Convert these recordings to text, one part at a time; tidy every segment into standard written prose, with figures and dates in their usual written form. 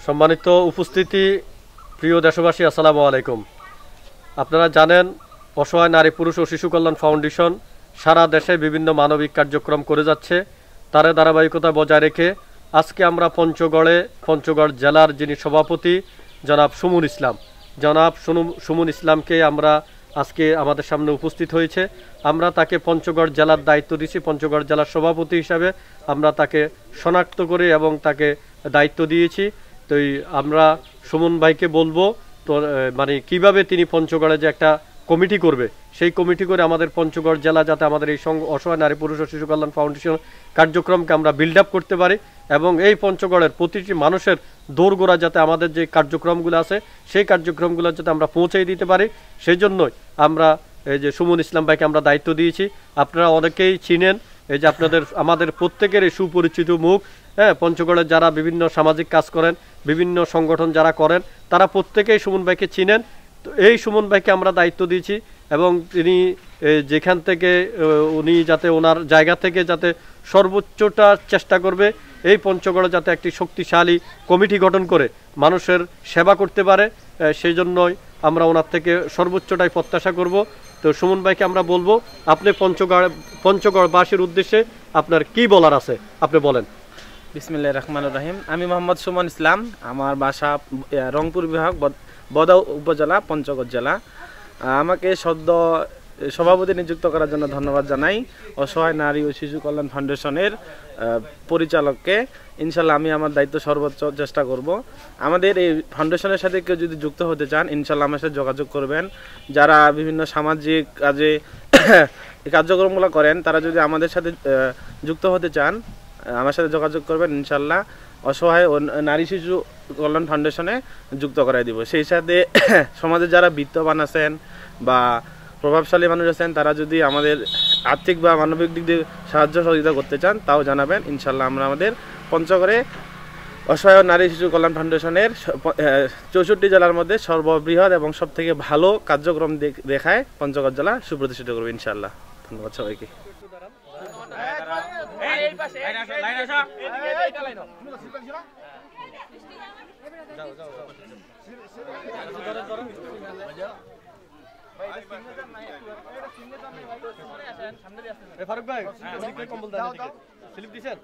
সম্মানিত উপস্থিতি, প্রিয় দেশবাসী, আসসালামু আলাইকুম। আপনারা জানেন অসহায় নারী পুরুষ ও শিশু কল্যাণ ফাউন্ডেশন সারা দেশে বিভিন্ন মানবিক কার্যক্রম করে যাচ্ছে। তার ধারাবাহিকতা বজায় রেখে আজকে আমরা পঞ্চগড় জেলার যিনি সভাপতি জনাব সুমন ইসলামকে আমরা আজকে আমাদের সামনে উপস্থিত হয়েছে। আমরা তাকে পঞ্চগড় জেলার দায়িত্ব দিয়েছি। পঞ্চগড় জেলার সভাপতি হিসাবে আমরা তাকে শনাক্ত করে এবং তাকে দায়িত্ব দিয়েছি। তো আমরা সুমন ভাইকে বলবো তো মানে কিভাবে তিনি পঞ্চগড়ে যে একটা কমিটি করবে, সেই কমিটি করে আমাদের পঞ্চগড় জেলা যাতে আমাদের এই অসহায় নারী পুরুষ ও শিশু কল্যাণ ফাউন্ডেশন কার্যক্রমকে আমরা বিল্ড আপ করতে পারি এবং এই পঞ্চগড়ের প্রতিটি মানুষের দৌড়গোড়া যাতে আমাদের যে কার্যক্রমগুলো আছে সেই কার্যক্রমগুলো যাতে আমরা পৌঁছে দিতে পারি, সেই জন্যই আমরা এই যে সুমন ইসলাম ভাইকে আমরা দায়িত্ব দিয়েছি। আপনারা অনেকেই চিনেন, এই যে আমাদের প্রত্যেকেরই সুপরিচিত মুখ। হ্যাঁ, পঞ্চগড়ের যারা বিভিন্ন সামাজিক কাজ করেন, বিভিন্ন সংগঠন যারা করেন, তারা প্রত্যেকেই সুমন ভাইকে চিনেন। তো এই সুমন ভাইকে আমরা দায়িত্ব দিয়েছি এবং তিনি যেখান থেকে উনি যাতে ওনার জায়গা থেকে যাতে সর্বোচ্চটা চেষ্টা করবে এই পঞ্চগড়ে যাতে একটি শক্তিশালী কমিটি গঠন করে মানুষের সেবা করতে পারে, সেই জন্যই আমরা ওনার থেকে সর্বোচ্চটাই প্রত্যাশা করব। তো সুমন ভাইকে আমরা বলবো, আপনি পঞ্চগড়বাসীর উদ্দেশ্যে আপনার কি বলার আছে আপনি বলেন। বিসমিল্লাহির রহমানির রহিম। আমি মোহাম্মদ সুমন ইসলাম, আমার বাসা রংপুর বিভাগ, বদাউ উপজেলা, পঞ্চগড় জেলা। আমাকে সদ্য সভাপতি নিযুক্ত করার জন্য ধন্যবাদ জানাই অসহায় নারী ও শিশু কল্যাণ ফাউন্ডেশনের পরিচালককে। ইনশাল্লাহ আমি আমার দায়িত্ব সর্বোচ্চ চেষ্টা করব। আমাদের এই ফাউন্ডেশনের সাথে কেউ যদি যুক্ত হতে চান, ইনশাল্লাহ আমার সাথে যোগাযোগ করবেন। যারা বিভিন্ন সামাজিক কাজে কার্যক্রমগুলো করেন, তারা যদি আমাদের সাথে যুক্ত হতে চান, আমার সাথে যোগাযোগ করবেন। ইনশাল্লাহ অসহায় ও নারী শিশু কল্যাণ ফাউন্ডেশনে যুক্ত করাই দিব। সেই সাথে সমাজে যারা বিত্তবান আছেন বা প্রভাবশালী মানুষ আছেন, তারা যদি আমাদের আর্থিক বা মানবিক দিক দিয়ে সাহায্য সহযোগিতা করতে চান, তাও জানাবেন। ইনশাল্লাহ আমরা আমাদের পঞ্চগড়ে অসহায় নারী শিশু কল্যাণ ফাউন্ডেশনের 64 জেলার মধ্যে সর্ববৃহৎ এবং সবথেকে ভালো কার্যক্রম দেখায় পঞ্চগড় জেলা সুপ্রতিষ্ঠিত করবে ইনশাল্লাহ। ধন্যবাদ সবাইকে। ফারুক ভাই, কম্বল দেন, স্লিপ দিছেন?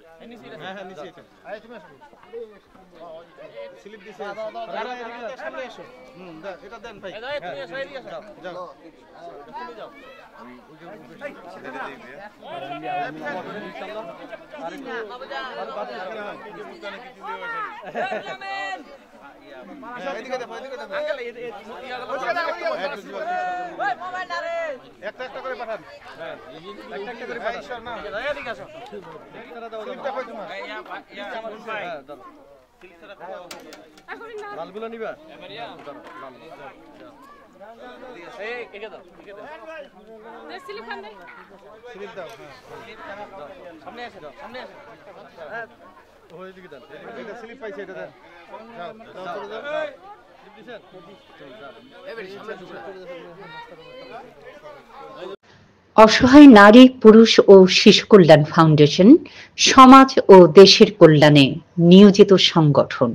হ্যাঁ হ্যাঁ, নিচে স্লিপ দিছেন। সামনে এসো। এটা দেন ভাই। তুমি এসো, এদিকে আসো। যাও তুমি যাও। ইনশাআল্লাহ বাবা যা এদিকে দেখো, এদিকে দেখো আঙ্কেল, ওই মোবাইল না রে, একটা করে পাঠান। হ্যাঁ, একটা করে পাঠান। ঈশ্বর না, এদিকে আসো। স্লিপটা দাও, স্লিপটা কই তোমার? ইয়া আমার ভাই, দাও স্লিপটা দাও। লালগুলো নিবা? এবারিয়া দাও, লাল এই একে দাও, একে দাও। দে স্লিপ খান দে, স্লিপ দাও। হ্যাঁ, স্লিপ দাও। সামনে আসো, সামনে আসো। হ্যাঁ, ওই দিকে দেন। এটা স্লিপ পাইছে, এটা দেন। যাও যাও চলে যাও। স্লিপ দিছেন? এবারে সামনে ঢুকে। অসহায় নারী পুরুষ ও শিশু কল্যাণ ফাউন্ডেশন সমাজ ও দেশের কল্যাণে নিয়োজিত সংগঠন।